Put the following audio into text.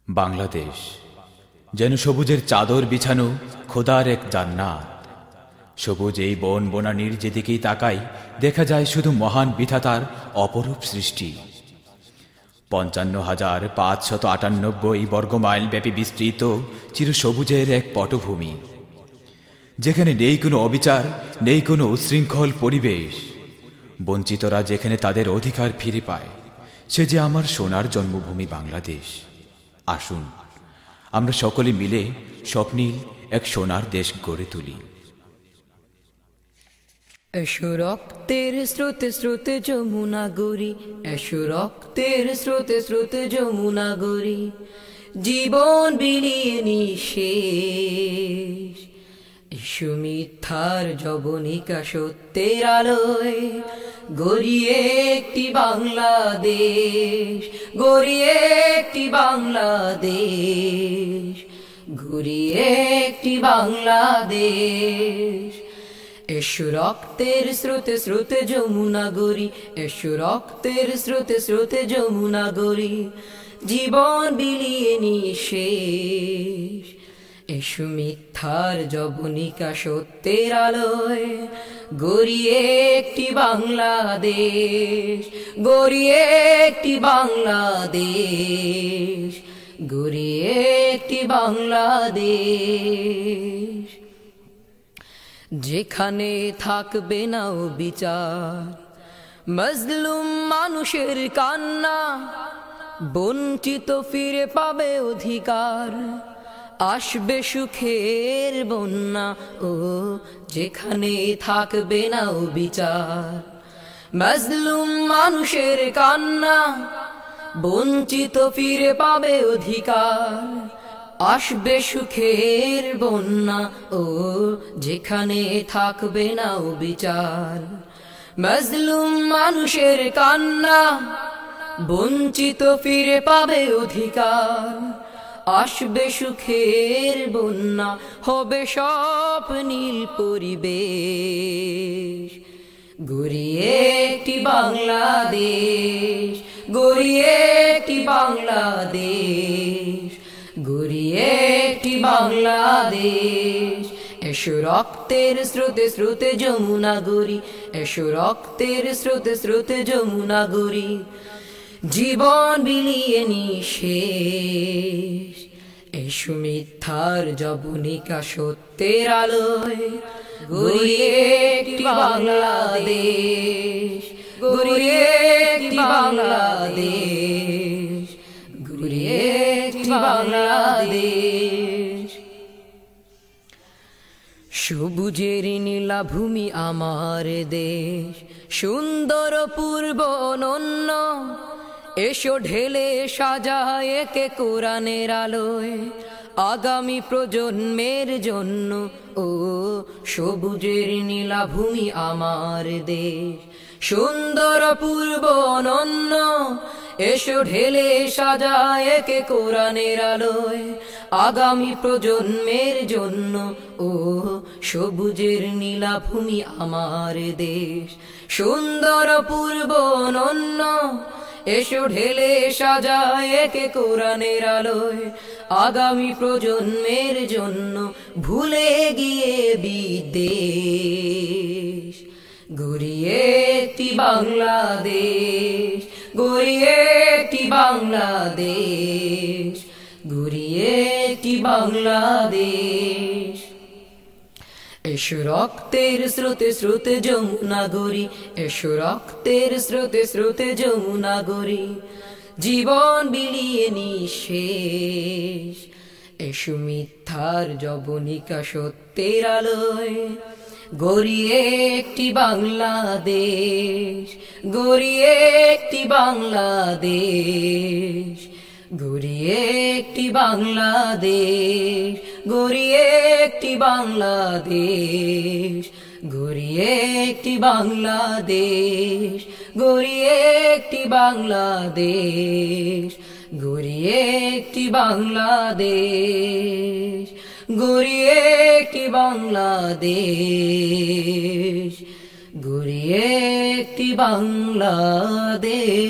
বাংলাদেশ যেন সবুজের চাদর বিছানো খোদার এক জান্নাত। সবুজ এই বন বনানীর যেদিকেই তাকাই দেখা যায় শুধু মহান বিধাতার অপরূপ সৃষ্টি। ৫৫,৫৯৮ বর্গমাইল ব্যাপী বিস্তৃত চিরসবুজের এক পটভূমি, যেখানে নেই কোনো অবিচার, নেই কোনো উচ্ছৃঙ্খল পরিবেশ। বঞ্চিতরা যেখানে তাদের অধিকার ফিরে পায়, সে যে আমার সোনার জন্মভূমি বাংলাদেশ। আসুন আমরা সকলে মিলে স্বপ্নীল এক সোনার দেশ গড়ে তুলি। এসো রক্তের স্রোতে স্রোতে যমুনা গড়ি, এসো রক্তের স্রোতে স্রোতে যমুনা গড়ি, জীবন বিলিয়ে নিঃশেষ। এসো মিথ্যার জবনিকা সত্যের আলোয় গড়িয়ে একটি বাংলাদেশ, গড়িয়ে একটি বাংলাদেশ, গড়িয়ে একটি বাংলাদেশ। এসো রক্তের স্রোতে স্রোতে যমুনা গড়ি, এসো রক্তের স্রোতে স্রোতে যমুনা গড়ি, জীবন বিলিয়ে নিঃশেষ। এসো মিথ্যার জবনিকা সত্যের আলোয় গড়িয়ে একটি বাংলাদেশ, গড়িয়ে একটি বাংলাদেশ, গড়িয়ে একটি বাংলাদেশ। যেখানে থাকবে না বিচার, মজলুম মানুষের কান্না, বঞ্চিত ফিরে পাবে অধিকার, আসবে সুখের বন্যা। ও যেখানে থাকবে না বিচার, মজলুম মানুষের কান্না, বঞ্চিত ফিরে পাবে অধিকার, আসবে সুখের বন্যা। ও যেখানে থাকবে না বিচার, মজলুম মানুষের কান্না, বঞ্চিত ফিরে পাবে অধিকার, আসবে সুখের বন্যা, হবে স্বপ্নীল পরিবেশ। গড়িয়ে একটি বাংলাদেশ, গড়িয়ে একটি বাংলাদেশ, গড়িয়ে একটি বাংলাদেশ। এসো রক্তের স্রোতে স্রোতে যমুনা গড়ি, এসো রক্তের স্রোতে স্রোতে যমুনা গড়ি, জীবন বিলিয়ে নিঃশেষ। এসো মিথ্যার জবনিকা সত্যের আলোয় গড়িয়ে একটি বাংলাদেশ, গড়িয়ে একটি বাংলাদেশ, গড়িয়ে একটি বাংলাদেশ। সবুজের নীলাভূমি আমার দেশ, সুন্দর পূর্ব অনন্য। এসো ঢেলে সাজায় একে কোরআনের আলোয় আগামী প্রজন্মের জন্য। ও সবুজের নীলাভূমি আমার দেশ, সুন্দর পূর্ব অনন্য। এসো ঢেলে সাজায় একে কোরআনের আলোয় আগামী প্রজন্মের জন্য। ও সবুজের নীলাভূমি আমার দেশ, সুন্দর পূর্ব অনন্য। এসো ঢেলে সাজায় একে কোরআনের আলোয় আগামী প্রজন্মের জন্য। ভুলে গিয়ে বিদেশ, গড়িয়ে একটি বাংলাদেশ, গড়িয়ে একটি বাংলাদেশ, গড়িয়ে একটি বাংলাদেশ। এসো রক্তের স্রোতে স্রোতে যমুনা গড়ি, এসো রক্তের স্রোতে স্রোতে যমুনা গড়ি, জীবন বিলিয়ে নিঃশেষ। এসো মিথ্যার জবনিকা সত্যের আলোয় গড়িয়ে একটি বাংলাদেশ, গড়িয়ে একটি বাংলাদেশ, গড়িয়ে একটি বাংলাদেশ, গড়িয়ে একটি বাংলাদেশ, গড়িয়ে একটি বাংলাদেশ, গড়িয়ে একটি বাংলাদেশ, গড়িয়ে একটি বাংলাদেশ, গড়িয়ে একটি বাংলাদেশ, গড়িয়ে একটি বাংলাদেশ।